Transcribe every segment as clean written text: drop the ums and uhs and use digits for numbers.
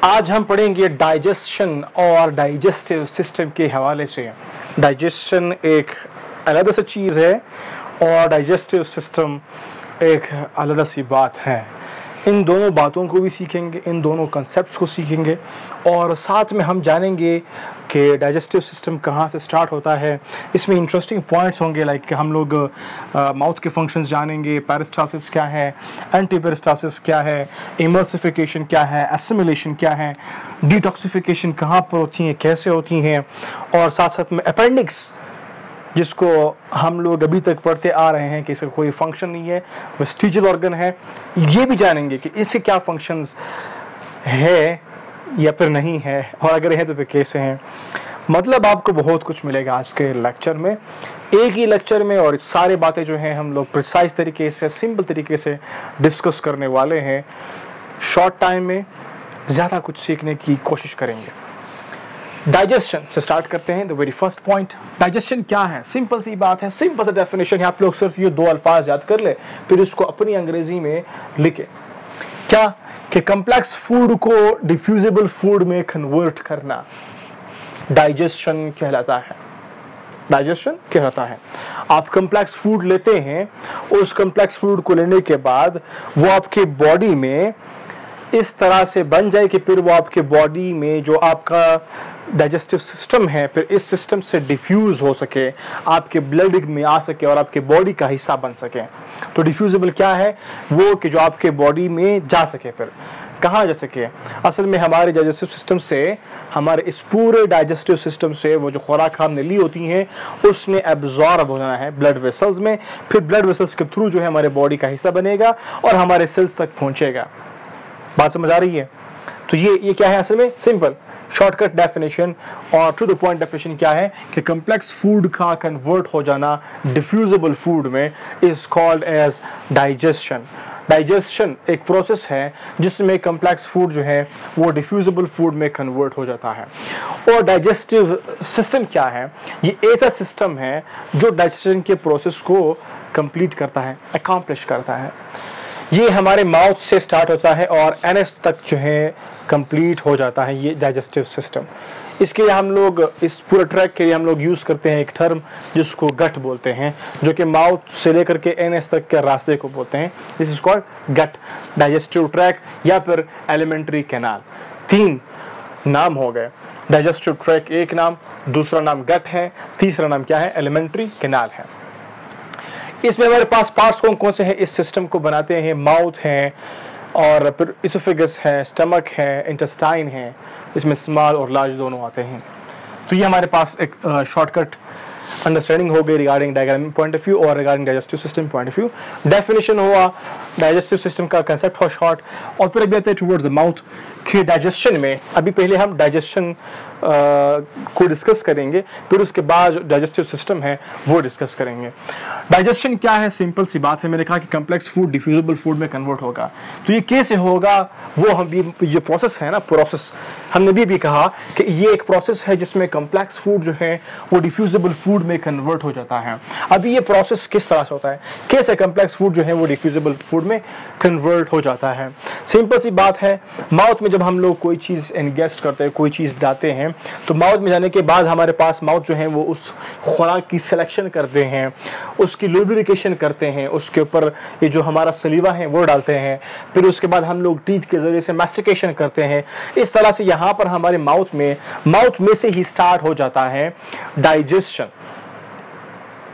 आज हम पढ़ेंगे डाइजेशन और डाइजेस्टिव सिस्टम के हवाले से। डाइजेशन एक अलग सी चीज़ है और डाइजेस्टिव सिस्टम एक अलग सी बात है। इन दोनों बातों को भी सीखेंगे, इन दोनों कंसेप्ट्स को सीखेंगे और साथ में हम जानेंगे कि डाइजेस्टिव सिस्टम कहाँ से स्टार्ट होता है। इसमें इंटरेस्टिंग पॉइंट्स होंगे, लाइक हम लोग माउथ के फंक्शंस जानेंगे, पेरिस्टासिस क्या है, एंटी पेरिस्टासिस क्या है, इमल्सिफिकेशन क्या है, एसिमिलेशन क्या है, डिटॉक्सिफिकेशन कहाँ पर होती है, कैसे होती हैं, और साथ साथ में अपेंडिक्स जिसको हम लोग अभी तक पढ़ते आ रहे हैं कि इसका कोई फंक्शन नहीं है, वेस्टिजियल ऑर्गन है। ये भी जानेंगे कि इससे क्या फंक्शंस है या फिर नहीं है, और अगर है तो फिर कैसे हैं। मतलब आपको बहुत कुछ मिलेगा आज के लेक्चर में, एक ही लेक्चर में, और सारे बातें जो हैं हम लोग प्रिसाइज तरीके से, सिंपल तरीके से डिस्कस करने वाले हैं। शॉर्ट टाइम में ज़्यादा कुछ सीखने की कोशिश करेंगे। डाइजेशन से स्टार्ट करते हैं। The very first point, digestion क्या है? सिंपल सी बात है, सिंपल सा डेफिनेशन है। आप लोग सिर्फ ये दो अल्फाज याद कर ले, फिर इसको अपनी अंग्रेजी में लिखे। क्या? कि कॉम्प्लेक्स फूड को डिफ्यूजिबल फूड में कन्वर्ट करना डाइजेशन कहलाता है। डाइजेशन कहलाता है। आप कॉम्प्लेक्स फूड लेते हैं, उस कॉम्प्लेक्स फूड को लेने के बाद वो आपके बॉडी में इस तरह से बन जाए कि फिर वो आपके बॉडी में जो आपका डाइजेस्टिव सिस्टम है, फिर इस सिस्टम से डिफ्यूज हो सके, आपके ब्लड में आ सके और आपके बॉडी का हिस्सा बन सके। तो डिफ्यूजिबल क्या है? वो कि जो आपके बॉडी में जा सके। फिर कहाँ जा सके? असल में हमारे डाइजेस्टिव सिस्टम से, हमारे इस पूरे डाइजेस्टिव सिस्टम से वो जो खुराक हमने ली होती है उसने एब्जॉर्ब हो जाना है ब्लड वेसल्स में, फिर ब्लड वेसल्स के थ्रू जो है हमारे बॉडी का हिस्सा बनेगा और हमारे सेल्स तक पहुंचेगा। बात समझ आ रही है? तो ये क्या है? असल में सिंपल शॉर्टकट डेफिनेशन और टू द पॉइंट डेफिनेशन क्या है कि कॉम्प्लेक्स फूड का कन्वर्ट हो जाना डिफ्यूजिबल फूड में is called as digestion. Digestion एक प्रोसेस है जिसमें कॉम्प्लेक्स फूड जो है वो डिफ्यूजिबल फूड में कन्वर्ट हो जाता है। और डाइजेस्टिव सिस्टम क्या है? ये ऐसा सिस्टम है जो डाइजेशन के प्रोसेस को कंप्लीट करता है, अकॉम्प्लिश करता है। ये हमारे माउथ से स्टार्ट होता है और एनएस तक जो है कंप्लीट हो जाता है ये डाइजेस्टिव सिस्टम। इसके लिए हम लोग, इस पूरे ट्रैक के लिए हम लोग यूज करते हैं एक टर्म जिसको गट बोलते हैं, जो कि माउथ से लेकर के एनएस तक के रास्ते को बोलते हैं। This is called gut, digestive tract या फिर एलिमेंट्री कैनाल। तीन नाम हो गए, डाइजेस्टिव ट्रैक एक नाम, दूसरा नाम गट है, तीसरा नाम क्या है? एलिमेंट्री कैनाल है। इसमें हमारे पास पार्ट्स कौन कौन से हैं इस सिस्टम को बनाते हैं? माउथ है, और फिर इसोफेगस है, स्टमक है, इंटेस्टाइन है। इसमें स्मॉल और लार्ज दोनों आते हैं। तो ये हमारे पास एक शॉर्टकट अंडरस्टैंडिंग हो गई रिगार्डिंग डायग्रामिक पॉइंट ऑफ व्यू और regarding digestive system point of view. Definition हुआ, डाइजेस्टिव सिस्टम का कंसेप्ट हुआ शॉर्ट, और फिर अभी आते हैं टुवर्ड्स द माउथ के डाइजेशन में। अभी पहले हम डाइजेशन को डिस्कस करेंगे, फिर उसके बाद जो डाइजेस्टिव सिस्टम है वो डिस्कस करेंगे। डाइजेशन क्या है? सिंपल सी बात है, मैंने कहा कि कॉम्प्लेक्स फूड डिफ्यूजिबल फूड में कन्वर्ट होगा। तो ये कैसे होगा? वो हम ये प्रोसेस है ना, प्रोसेस हमने भी कहा कि ये एक प्रोसेस है जिसमें कॉम्प्लेक्स फूड जो है वो डिफ्यूजिबल फूड में कन्वर्ट हो जाता है। अभी ये प्रोसेस किस तरह से होता है, कैसे कॉम्प्लेक्स फूड जो है वो डिफ्यूजिबल फूड में कन्वर्ट हो जाता है? सिंपल सी बात है, माउथ में जब हम लोग कोई चीज इंगेस्ट करते हैं, कोई चीज डालते हैं, तो माउथ में जाने के बाद हमारे पास माउथ जो है वो उस खुराक की सिलेक्शन करते हैं, उसकी लुब्रिकेशन करते हैं, उसके ऊपर ये जो हमारा सलीवा है वो डालते हैं, फिर उसके बाद हम लोग टीथ के जरिए से मैस्टिकेशन करते हैं। इस तरह से यहाँ पर हमारे माउथ में से ही स्टार्ट हो जाता है digestion.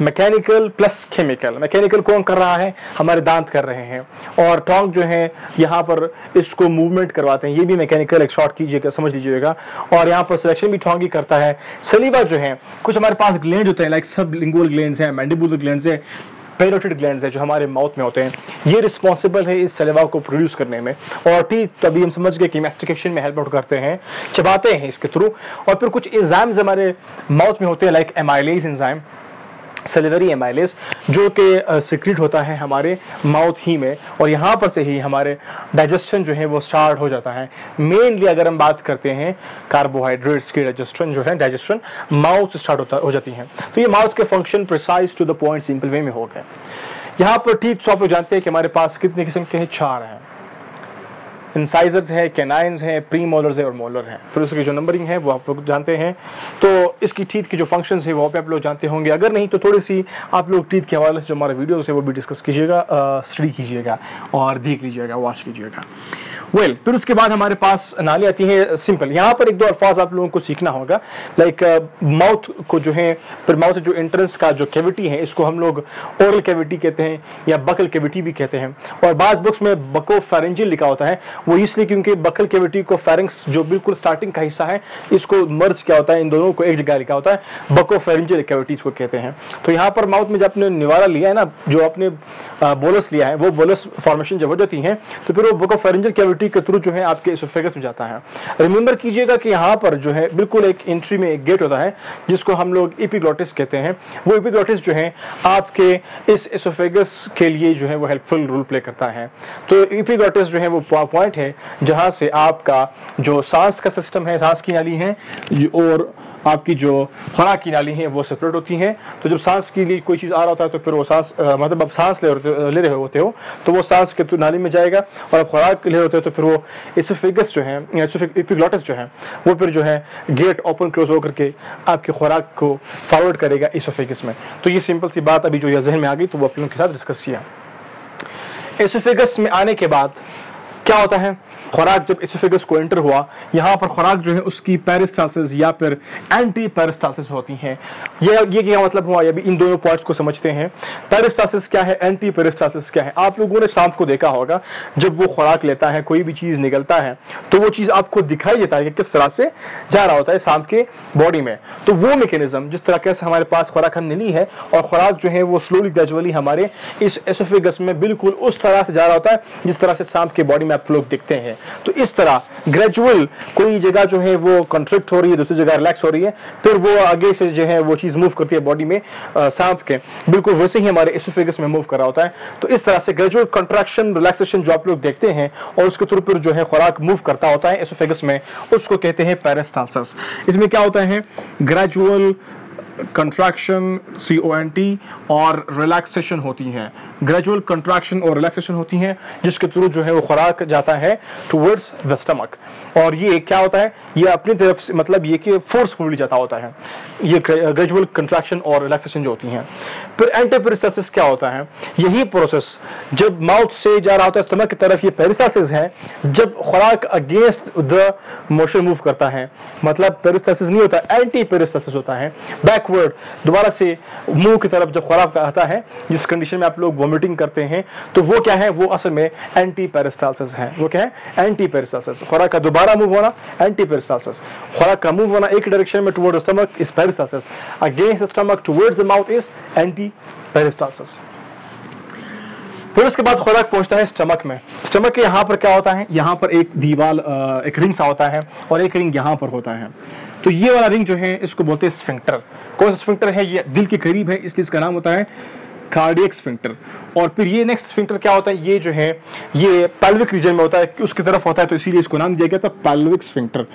Mechanical plus chemical. Mechanical कौन कर रहा है? हमारे दांत कर रहे हैं, और टोंग जो है यहाँ पर इसको मूवमेंट करवाते हैं, ये भी मैकेनिकल, एक शॉर्ट कीजिएगा, समझ लीजिएगा। और यहाँ पर सिलेक्शन भी टोंग ही करता है। सलीवा जो है, कुछ हमारे पास ग्लैंड होते हैं, लाइक सबलिंगुअल ग्लैंड्स हैं, मैंडिबुलर ग्लैंड्स है, पैरोटिड ग्लैंड्स है जो हमारे माउथ में होते हैं, ये रिस्पॉन्सिबल है इस सलीवा को प्रोड्यूस करने में। और टीथ, तभी हम समझ गए कि मैस्टिकेशन में हेल्प आउट करते हैं, चबाते हैं इसके थ्रू। और फिर कुछ एंजाइम्स हमारे माउथ में होते हैं, like amylase enzyme, salivary amylase, जो कि सिक्रीट होता है हमारे माउथ ही में, और यहाँ पर से ही हमारे डाइजेशन जो है वो स्टार्ट हो जाता है। मेनली अगर हम बात करते हैं कार्बोहाइड्रेट्स की डाइजेशन माउथ से स्टार्ट हो जाती है। तो ये माउथ के function precise to the point simple way में हो गए। यहाँ पर टीथ आप लोग जानते हैं कि हमारे पास कितने किस्म के हैं? 4 हैं। इंसाइजर्स है, कैनाइन्स है, प्री मोलर्स है और मोलर है। फिर उसकी जो नंबरिंग है वो आप लोग जानते हैं। तो इसकी टीथ की जो फंक्शंस है वो पे आप लोग जानते होंगे, अगर नहीं तो थोड़ी सी आप लोग टीथ के हवाले से जो हमारा वीडियोस है वो भी डिस्कस कीजिएगा, स्टडी कीजिएगा और देख लीजिएगा, वॉच कीजिएगा। वेल, फिर उसके बाद हमारे पास नाली आती है सिंपल। यहाँ पर एक दो अल्फाज आप लोगों को सीखना होगा, लाइक माउथ को जो है, फिर माउथ जो एंट्रेंस का जो कैविटी है इसको हम लोग ओरल कैविटी कहते हैं या बकल कैविटी भी कहते हैं। और बाज बुक्स में बकोफेरेंजियल लिखा होता है, वो इसलिए क्योंकि बकल कैविटी को फेरिंक्स जो बिल्कुल स्टार्टिंग का हिस्सा है इसको मर्ज क्या होता है, इन दोनों को एक जगह लिखा होता है, बकोफेरेंजियल कैविटीज को कहते हैं। तो यहाँ पर माउथ में जब आपने निवाला लिया है ना, जो आपने बोलस लिया है, वो बोलस फॉर्मेशन जब हो जाती है तो फिर वो बकोफेरेंजियल कैविटी के थ्रू जो है आपके एसोफेगस में जाता है। रिमेंबर कीजिएगा कि यहाँ पर जो है बिल्कुल एक एंट्री में एक गेट होता है जिसको हम लोग एपिग्लॉटिस कहते हैं। वो एपिग्लॉटिस जो है आपके इस एसोफेगस के लिए जो है वो हेल्पफुल रोल प्ले करता है। तो एपिग्लॉटिस जो है वो पॉइंट है जहां से आपका जो सांस का सिस्टम है, सांस की नाली है और आपकी जो खुराक की नाली है वो सेपरेट होती है। तो जब सांस के लिए कोई चीज आ रहा होता है तो फिर वो सांस मतलब आप सांस ले रहे होते हो तो वो सांस के नाली में जाएगा, और आप खुराक ले रहे होते हो तो फिर वो एसोफेगस जो है, एपिग्लॉटिस जो है वो फिर जो है गेट ओपन क्लोज होकर के आपकी खुराक को फॉरवर्ड करेगा एसोफेगस में। तो ये सिंपल सी बात अभी जो ये जहन में आ गई तो वो आप लोगों के साथ डिस्कस किया। एसोफेगस में आने के बाद क्या होता है, खुराक जब एसोफेगस को एंटर हुआ, यहाँ पर खुराक जो है उसकी पेरिस्टाल्सिस या फिर एंटी पेरिस्टाल्सिस होती है। ये क्या मतलब हुआ, ये भी इन दोनों पॉइंट्स को समझते हैं। पेरिस्टाल्सिस क्या है, एंटी पेरिस्टाल्सिस क्या है। आप लोगों ने सांप को देखा होगा, जब वो खुराक लेता है, कोई भी चीज निकलता है तो वो चीज आपको दिखाई देता है कि किस तरह से जा रहा होता है सांप के बॉडी में। तो वो मैकेनिज्म जिस तरह से हमारे पास खुराक नीली है और खुराक जो है वो स्लोली ग्रेजुअली हमारे इस एसोफेगस में बिल्कुल उस तरह से जा रहा होता है जिस तरह से सांप के बॉडी में आप लोग दिखते हैं। तो इस तरह ग्रेजुअल कोई जगह जो है वो कंट्रैक्ट हो रही है, दूसरी जगह रिलैक्स हो रही है, फिर वो आगे से जो है वो चीज मूव करती है बॉडी में सांप के, बिल्कुल वैसे ही हमारे एसोफेगस में मूव कर रहा होता है। तो इस तरह से ग्रेजुअल कंट्रैक्शन रिलैक्सेशन जो आप लोग देखते हैं और उसके थ्रू पर जो है खुराक मूव करता होता है एसोफेगस में, उसको कहते हैं पेरिस्टाल्सिस। इसमें क्या होता है, ग्रेजुअल कंट्रैक्शन CONT और रिलैक्सेशन होती है। ग्रेजुअल कंट्रैक्शन और रिलैक्सेशन होती है जिसके थ्रू जो है वो खुराक जाता है टुवर्ड्स द स्टमक। और ये क्या होता है, ये अपनी तरफ से मतलब ये कि फोर्सफुली जाता होता है, ये ग्रेजुअल कंट्रैक्शन और रिलैक्सेशन जो होती हैं। फिर एंटी पेरिस्टाल्सिस क्या होता है, यही प्रोसेस जब माउथ से जा रहा होता है स्टमक की तरफ, ये पेरिस्टाल्सिस है जब खुराक अगेंस्ट द मोशन मूव करता है, मतलब पेरिस्टाल्सिस नहीं होता, एंटी पेरिस्टाल्सिस होता है। बैकवर्ड दोबारा से मुंह की तरफ जब खुराक आता है, जिस कंडीशन में आप लोग वोमिटिंग करते हैं, तो वो क्या है, वो असल में एंटी पेरिस्टाल्सिस है। वो क्या है, एंटी पेरिस्टाल्सिस। खुराक का दोबारा मूव होना एंटी पेरिस्टाल्सिस, खुराक का मूव होना एक डायरेक्शन में toward stomach is peristalsis, against stomach towards the mouth is anti peristalsis. फिर उसके बाद खुराक पहुंचता है स्टमक में। स्टमक के यहाँ पर क्या होता है, यहाँ पर एक दीवार एक रिंग सा होता है और एक रिंग यहाँ पर होता है। तो ये वाला रिंग जो है इसको बोलते हैं स्फिंक्टर। कौन सा स्फिंक्टर है, ये दिल के करीब है इसलिए इसका नाम होता है कार्डियक स्फिंक्टर। और फिर ये नेक्स्ट स्फिंक्टर क्या होता है, ये जो है ये पेल्विक रीजन में होता है, उसकी तरफ होता है, तो इसीलिए इसको नाम दिया गया था पेल्विक स्फिंक्टर।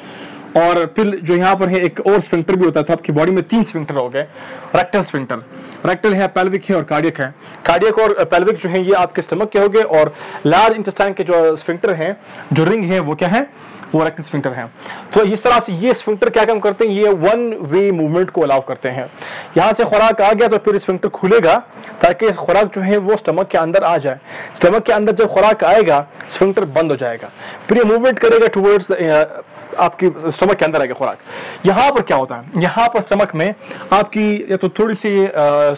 और फिर जो यहाँ पर है एक और स्फिंक्टर भी होता था, आपकी बॉडी में 3 स्फिंक्टर हो गए। रेक्टल स्फिंक्टर, रेक्टल है, पेल्विक है और कार्डियक है। कार्डियक और पेल्विक जो है ये आपके स्टमक के हो गए, और लार्ज इंटेस्टाइन के जो स्फिंक्टर है, जो रिंग है, वो क्या है, वो रेक्टल स्फिंक्टर है। तो इस तरह से ये स्फिंक्टर क्या काम करते हैं, ये वन वे मूवमेंट को अलाउ करते हैं। यहां से खुराक आ गया तो फिर स्फिंक्टर खुलेगा ताकि खुराक जो है वो स्टमक के अंदर आ जाए। स्टमक के अंदर जब खुराक आएगा स्फिंक्टर बंद हो जाएगा, फिर ये मूवमेंट करेगा टुवर्ड्स आपकी स्टमक के अंदर आएगा खुराक। यहाँ पर क्या होता है, यहाँ पर स्टमक में आपकी या तो थोड़ी सी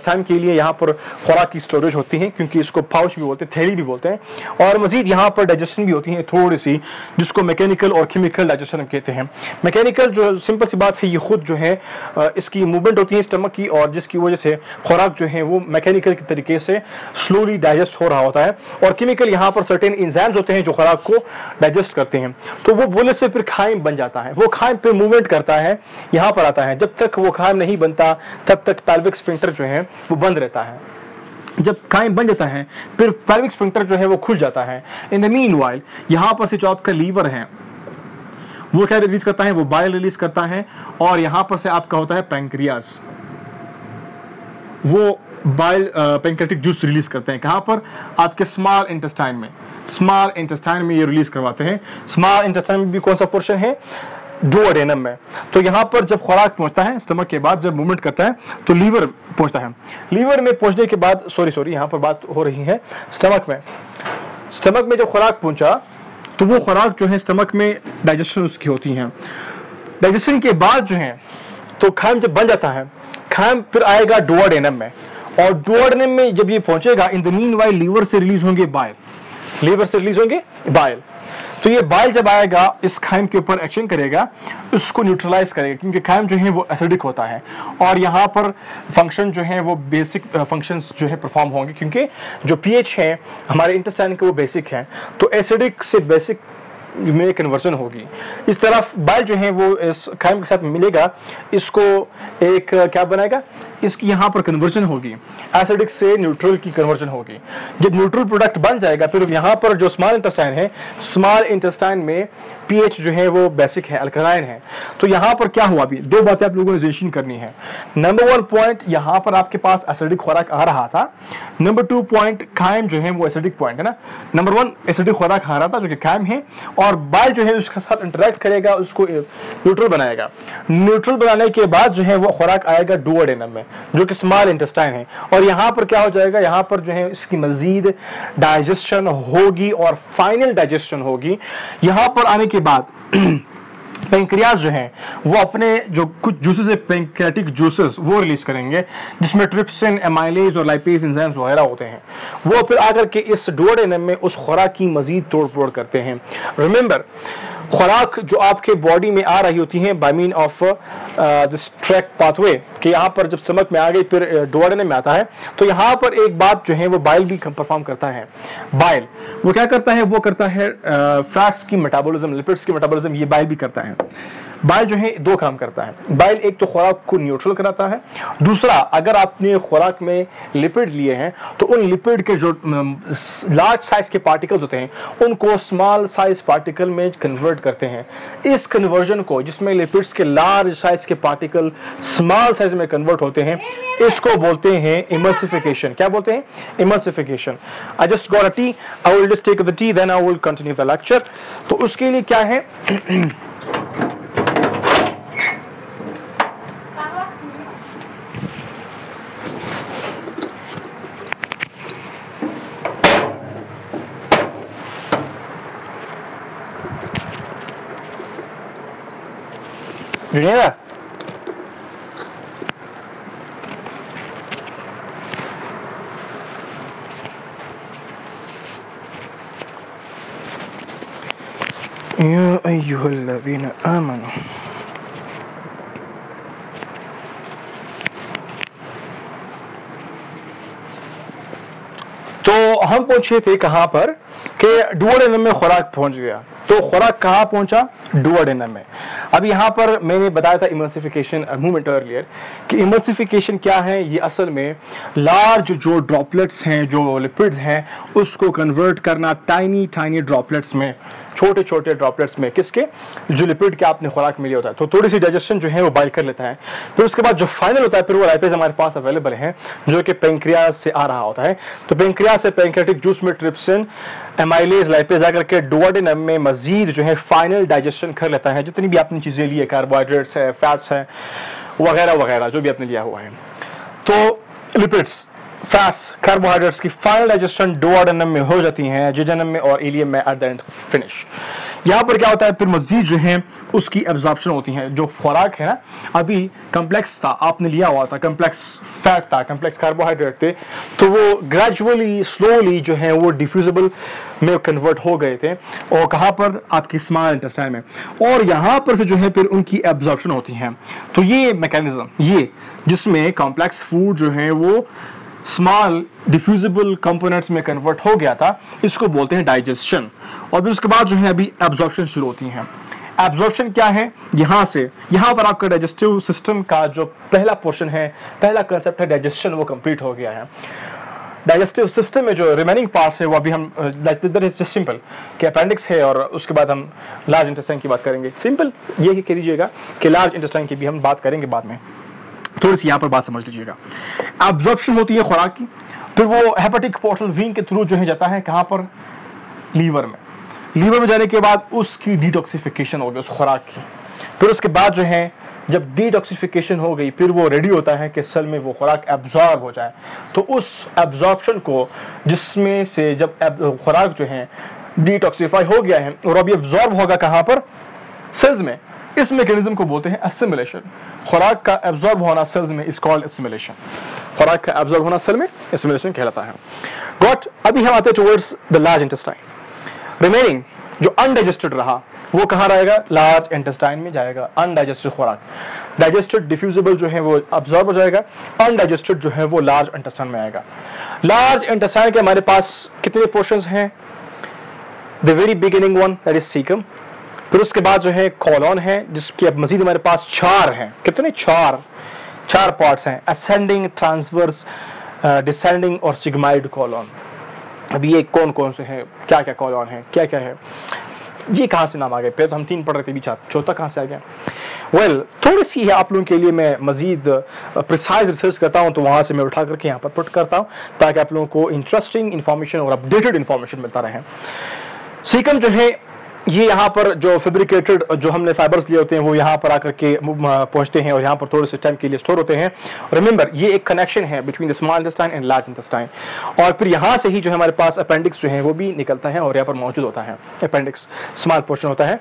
टाइम के लिए यहाँ पर खुराक की स्टोरेज होती है, क्योंकि इसको पाउच भी बोलते हैं, थैली भी बोलते हैं, और मजीद यहाँ पर डाइजेशन भी होती है थोड़ी सी, जिसको मैकेनिकल और केमिकल डाइजेशन हम कहते हैं। मैकेनिकल जो सिंपल सी बात है, ये खुद जो है इसकी मूवमेंट होती है स्टमक की, और जिसकी वजह से खुराक जो है वो मैकेनिकल के तरीके से स्लोली डाइजेस्ट हो रहा होता है। और केमिकल यहाँ पर सर्टेन एंजाइम्स होते हैं जो खुराक को डाइजेस्ट करते हैं, तो वो बोले से फिर खाइम बन जाता है, वो खाइम पे मूवमेंट करता है, यहाँ पर आता है। जब तक वो खाइम नहीं बनता तब तक पेल्विक स्फिंक्टर जो है वो बंद रहता है। जब खाइम बन जाता है फिर पेल्विक स्फिंक्टर जो है वो खुल जाता है। इन द मीनवाइल यहाँ पर से जो आपका लीवर है वो क्या रिलीज करता है, वो बाइल रिलीज करता है, और यहाँ पर से आपका होता है पैंक्रियास, वो बाइल पैंक्रियाटिक जूस रिलीज करते हैं। कहां पर? आपके स्मॉल इंटेस्टाइन में। स्मॉल इंटेस्टाइन में ये रिलीज करवाते हैं। स्मॉल इंटेस्टाइन में भी कौन सा पोर्शन है? डुओडेनम में। तो यहां पर जब खुराक पहुंचता है स्टमक के बाद, जब मूवमेंट करता है तो लीवर पहुंचता है। लीवर में पहुंचने के बाद सॉरी यहां पर बात हो रही है स्टमक में। स्टमक में जब खुराक पहुंचा तो वो खुराक जो है स्टमक में डाइजेशन उसकी होती है। डाइजेशन के बाद जो है तो खाम जब बन जाता है, खाम फिर आएगा डुओडेनम में, और डुओडेनम में जब ये पहुंचेगा इन द मीनवाइल लीवर से रिलीज होंगे बाइल। लीवर से रिलीज होंगे बाइल। तो ये बाइल जब आएगा इस खाइम के ऊपर एक्शन करेगा, उसको न्यूट्रलाइज करेगा, क्योंकि खाइम जो है वो एसिडिक होता है और यहाँ पर फंक्शन जो है वो बेसिक फंक्शंस जो है परफॉर्म होंगे, क्योंकि जो पीएच है हमारे इंटेस्टाइन के वो बेसिक है, तो एसिडिक से बेसिक में कन्वर्जन होगी। इस तरफ बाइल जो है वो इस खाइम के साथ मिलेगा, इसको एक क्या बनाएगा, इसकी यहाँ पर कन्वर्जन होगी, एसिडिक से न्यूट्रल की कन्वर्जन होगी। जब न्यूट्रल प्रोडक्ट बन जाएगा फिर यहाँ पर जो स्मॉल इंटेस्टाइन है, स्मॉल इंटेस्टाइन में पीएच जो है वो बेसिक है, अल्कलाइन है। तो यहाँ पर क्या हुआ, अभी दो बातें आप लोगों ने रिलेशन करनी है। नंबर 1 पॉइंट, यहाँ पर आपके पास एसिडिक खुराक आ रहा था। नंबर 2 पॉइंट, खाइम जो है वो एसिडिक पॉइंट है ना। नंबर 1 एसिडिक खुराक आ रहा था जो कि खाइम है, और बाइल जो है उसके साथ इंटरेक्ट करेगा, उसको न्यूट्रल बनाएगा। न्यूट्रल बनाने के बाद जो है वो खुराक आएगा डुओडेनम में जो कि स्मॉल इंटेस्टाइन है, और यहाँ पर क्या हो जाएगा, यहाँ पर जो है इसकी मजीद डाइजेशन होगी और फाइनल डाइजेशन होगी। यहाँ पर आने के बाद पेंक्रियाज जो है वो अपने जो कुछ जूसेस है, पेंक्रियाटिक जूसेस वो रिलीज करेंगे, जिसमें ट्रिप्सिन, एमाइलेज और लाइपेज एंजाइम्स वगैरह होते हैं। वो फिर आकर के इस डुओडेनम में उस खुराक की मजीद तोड़ फोड़ करते हैं। रिमेंबर, खुराक जो आपके बॉडी में आ रही होती है by mean of this tract pathway, कि यहाँ पर जब स्टमक में आ गई फिर डुओडेनम में आता है, तो यहाँ पर एक बात जो है वो बाइल भी परफॉर्म करता है। बाइल वो क्या करता है, वो करता है फैट्स की मेटाबॉलिज्म, लिपिड्स की मेटाबॉलिज्म, ये बाइल भी करता है। बाइल जो है दो काम करता है। बाइल एक तो खुराक को न्यूट्रल कराता है, दूसरा अगर आपने खुराक में लिपिड लिए हैं तो उन लिपिड के जो लार्ज साइज के पार्टिकल्स होते हैं उनको स्मॉल साइज पार्टिकल में कन्वर्ट करते हैं। इस कन्वर्जन को, जिसमें लिपिड्स के लार्ज साइज के पार्टिकल स्मॉल साइज में कन्वर्ट होते हैं, इसको बोलते हैं इमल्सिफिकेशन। क्या बोलते हैं? Emulsification. I just got a tea, I will just take the tea, then I will continue the lecture. तो उसके लिए क्या है जुनियर, या अय्युहल्लज़ीना आमनू, तो हम पहुंचे थे कहां पर कि डुओडेनम में खुराक पहुंच गया। तो खुराक कहां पहुंचा? डुओडेनम में। अब यहां पर मैंने बताया था इमल्सिफिकेशन मूवमेंट अर्लियर कि इमल्सिफिकेशन क्या है, ये असल में लार्ज जो ड्रॉपलेट्स हैं, जो लिपिड्स हैं, उसको कन्वर्ट करना टाइनी टाइनी ड्रॉपलेट्स में, छोटे छोटे ड्रॉपलेट्स में, किसके? जो लिपिड के आपने खुराक में लिया होता है। तो थोड़ी सी डाइजेशन जो है वो बाइल कर लेता है, फिर उसके बाद जो फाइनल होता है फिर वो लाइपेज हमारे पास अवेलेबल है जो कि पेंक्रियाज से आ रहा होता है। तो पेंक्रियाज से पेंक्रियाटिक जूस में ट्रिप्सिन, एमाइलेज, लाइपेज आकर के डुओडेनम में मजीद जो है फाइनल डाइजेशन कर लेता है, जितनी भी आपने चीजें ली है, कार्बोहाइड्रेट्स है, फैट्स है, वगैरह वगैरह जो भी आपने लिया हुआ है। तो लिपिड्स, फैट्स, कार्बोहाइड्रेट्स की फाइनल डाइजेशन डुओडेनम में हो जाती हैं, जिजोनम में और इलियम में एट द एंड फिनिश। यहाँ पर क्या होता है, फिर मजीद जो है उसकी एब्जॉर्प्शन होती है। जो खुराक है ना, अभी कम्प्लेक्स था, आपने लिया हुआ था, कम्प्लेक्स फैट था, कम्प्लेक्स कार्बोहाइड्रेट थे, तो वो ग्रेजुअली स्लोली जो है वो डिफ्यूजिबल में कन्वर्ट हो गए थे, और कहाँ पर? आपकी स्मॉल इंटेस्टाइन में, और यहाँ पर से जो है फिर उनकी एब्जॉर्प्शन होती है। तो ये मैकेनिज्म, ये जिसमें कॉम्प्लेक्स फूड जो है वो स्मॉल डिफ्यूजिबल कंपोनेंट्स में कन्वर्ट हो गया था, इसको बोलते हैं डाइजेशन। और फिर उसके बाद जो है अभी एब्जॉर्प्शन शुरू होती है। एब्जॉर्प्शन क्या है? यहां से यहां पर आपका डाइजेस्टिव सिस्टम का जो पहला पोर्शन है, पहला कंसेप्ट है डाइजेशन, वो कंप्लीट हो गया है। डाइजेस्टिव सिस्टम में जो रिमेनिंग पार्ट्स है वो अभी हम दैट इज जस्ट सिंपल कि अपेंडिक्स है, और उसके बाद हम लार्ज इंटेस्टाइन की बात करेंगे। सिंपल ये कह दीजिएगा कि लार्ज इंटेस्टाइन की भी हम बात करेंगे बाद में। थोड़ी सी यहाँ पर बात समझ लीजिएगा। एब्जॉर्प्शन होती है खुराक की, फिर वो हेपेटिक पोर्टल वेन के थ्रू जो है जाता है कहाँ पर, लीवर में। लीवर में जाने के बाद उसकी डिटॉक्सिफिकेशन होगी उस खुराक की। फिर उसके बाद जो है जब डिटॉक्सिफिकेशन हो गई, फिर वो रेडी होता है कि सेल में वो खुराक एब्जॉर्ब हो जाए। तो उस एब्जॉर्प्शन को, जिसमें से जब खुराक जो है डिटॉक्सिफाई हो गया है और अभी एब्जॉर्ब होगा कहाँ पर, सेल्स में, इस मैकेनिज्म को बोलते हैं एसिमिलेशन। खुराक का एब्जॉर्ब होना सेल्स में इज कॉल्ड एसिमिलेशन। खुराक का एब्जॉर्ब होना सेल में एसिमिलेशन कहलाता है। गॉट। अभी हम आते हैं towards the large intestine. Remaining जो अनडाइजेस्टेड रहा वो कहाँ रहेगा, लार्ज इंटेस्टाइन में जाएगा। अनडाइजेस्टेड खुराक, डाइजेस्टेड डिफ्यूजिबल जो है वो अब्जॉर्ब हो जाएगा, अनडाइजेस्टेड जो है वो लार्ज इंटेस्टाइन में आएगा। लार्ज इंटेस्टाइन के हमारे पास कितने पोर्शंस हैं, the very beginning one that is caecum, फिर उसके बाद जो है कॉलॉन है जिसकी अब मजीद हमारे पास 4 हैं। कितने, 4 पार्ट्स हैं, असेंडिंग, ट्रांसवर्स, डिसेंडिंग और सिग्माइड कॉलॉन। अभी ये कौन कौन से हैं, क्या क्या कॉलॉन है, क्या क्या है, ये कहाँ से नाम आ गए, पहले तो हम 3 पढ़ रहे थे, बीच चौथा कहाँ से आ गया। वेल, थोड़ी सी है आप लोगों के लिए मैं मजीद प्रिसाइज रिसर्च करता हूँ तो वहाँ से मैं उठा करके यहाँ पर पुट करता हूँ ताकि आप लोगों को इंटरेस्टिंग इन्फॉर्मेशन और अपडेटेड इन्फॉर्मेशन मिलता रहे। सीकम जो है ये यहाँ पर जो फैब्रिकेटेड जो हमने फाइबर्स लिए होते हैं वो यहाँ पर आकर के पहुँचते हैं और यहाँ पर थोड़े से टाइम के लिए स्टोर होते हैं। रिमेंबर, ये एक कनेक्शन है between the small intestine and large intestine. और फिर यहाँ से ही जो हमारे पास अपेंडिक्स जो है वो भी निकलता है और यहाँ पर मौजूद होता है। अपेंडिक्स स्मॉल पोर्शन होता है।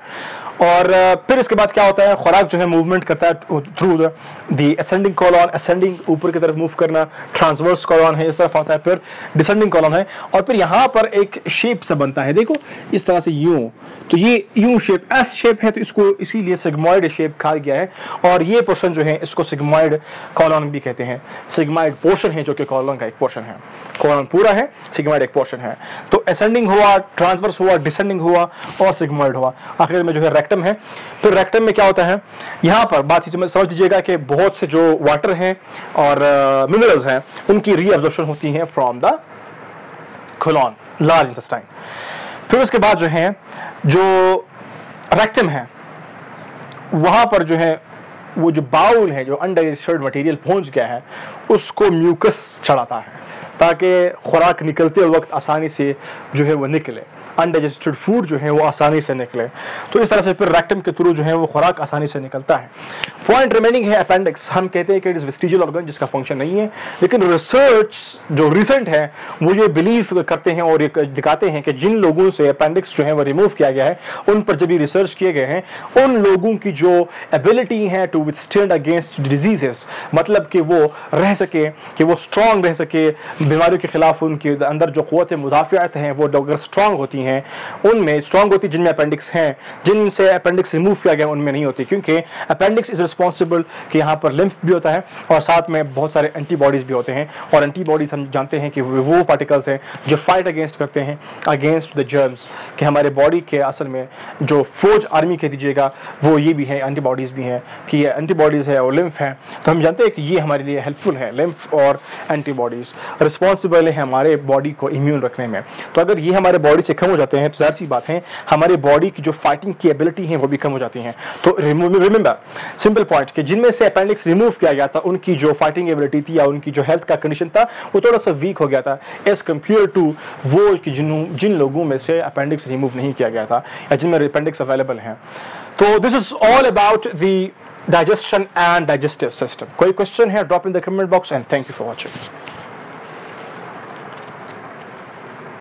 और फिर इसके बाद क्या होता है, खुराक जो है मूवमेंट करता है through the ascending colon, ascending ऊपर की तरफ मूव करना, ट्रांसवर्स कॉलॉन है इस तरफ आता है, फिर डिसेंडिंग कॉलॉन है। और फिर यहाँ पर एक शेप सा बनता है, देखो इस तरह से यूं, तो ये यूं शेप, एस शेप है, तो इसको इसीलिए सिग्मॉइड शेप कहा गया है। और ये पोर्शन जो है इसको सिग्मॉइड कॉलॉन भी कहते हैं। सिग्मॉइड पोर्शन है जो कि कॉलॉन का एक पोर्शन है, कॉलॉन पूरा है, सिग्मॉइड एक पोर्शन है। तो असेंडिंग हुआ, ट्रांसवर्स हुआ, डिसेंडिंग हुआ और सिग्मॉइड हुआ। आखिर में जो है रेक्टम है। फिर रेक्टम में क्या होता है, यहाँ पर बात समझ लीजिएगा कि बहुत से जो वाटर हैं और मिनरल्स हैं उनकी रीअब्जॉर्प्शन होती है from the colon, large intestine. फिर उसके बाद जो है जो रेक्टम है वहां पर जो है वो जो बाउल है, जो अनडाइजेस्टेड मटेरियल पहुंच गया है उसको म्यूकस चढ़ाता है ताकि खुराक निकलते वक्त आसानी से जो है वो निकले, अनडाइजेस्टेड फूड जो है वो आसानी से निकले। तो इस तरह से फिर रेक्टम के थ्रू जो है वो खुराक आसानी से निकलता है। पॉइंट रिमेनिंग है अपेंडिक्स। हम कहते हैं कि इट इज वेस्टिजियल ऑर्गन जिसका फंक्शन नहीं है, लेकिन रिसर्च जो रिसेंट है वो ये बिलीव करते हैं और ये दिखाते हैं कि जिन लोगों से अपेंडिक्स जो है वो रिमूव किया गया है उन पर जब ये रिसर्च किए गए हैं उन लोगों की जो एबिलिटी है टू विथस्टैंड अगेंस्ट डिजीजेस, मतलब कि वो रह सके, कि वो स्ट्रांग रह सके बीमारियों के खिलाफ, उनके अंदर जो क़ुव्वत मुदाफ़ियत हैं वो अगर स्ट्रांग होती हैं उनमें स्ट्रांग होती, जिनमें अपेंडिक्स हैं, जिनसे अपेंडिक्स रिमूव किया गया उनमें नहीं होती, क्योंकि अपेंडिक्स इज रिस्पॉन्सिबल कि यहाँ पर लिम्फ भी होता है और साथ में बहुत सारे एंटीबॉडीज भी होते हैं। और एंटीबॉडीज हम जानते हैं कि वो पार्टिकल्स हैं जो फाइट अगेंस्ट करते हैं अगेंस्ट द जर्म्स, कि हमारे बॉडी के असल में जो फौज आर्मी कह दीजिएगा वो ये भी है, एंटीबॉडीज भी हैं, कि ये एंटीबॉडीज है और लिम्फ है। तो हम जानते हैं कि ये हमारे लिए हेल्पफुल है, लिम्फ और एंटीबॉडीज रिस्पॉन्सिबल है हमारे बॉडी को इम्यून रखने में। तो अगर ये हमारे बॉडी से कम हो जाते हैं तो जाहिर सी बात है हमारे बॉडी की जो फाइटिंग की एबिलिटी है वो भी कम हो जाती है। तो रिमेंबर सिंपल पॉइंट कि जिनमें से अपेंडिक्स रिमूव किया गया था उनकी जो फाइटिंग एबिलिटी थी या उनकी जो हेल्थ का कंडीशन था वो थोड़ा सा वीक हो गया था एज कंपेयर टू वो कि जिन लोगों में से अपेंडिक्स रिमूव नहीं किया गया था या जिनमें अपेंडिक्स अवेलेबल हैं। तो this is all about the digestion and digestive system. कोई क्वेश्चन है drop in the comment box and thank you for watching.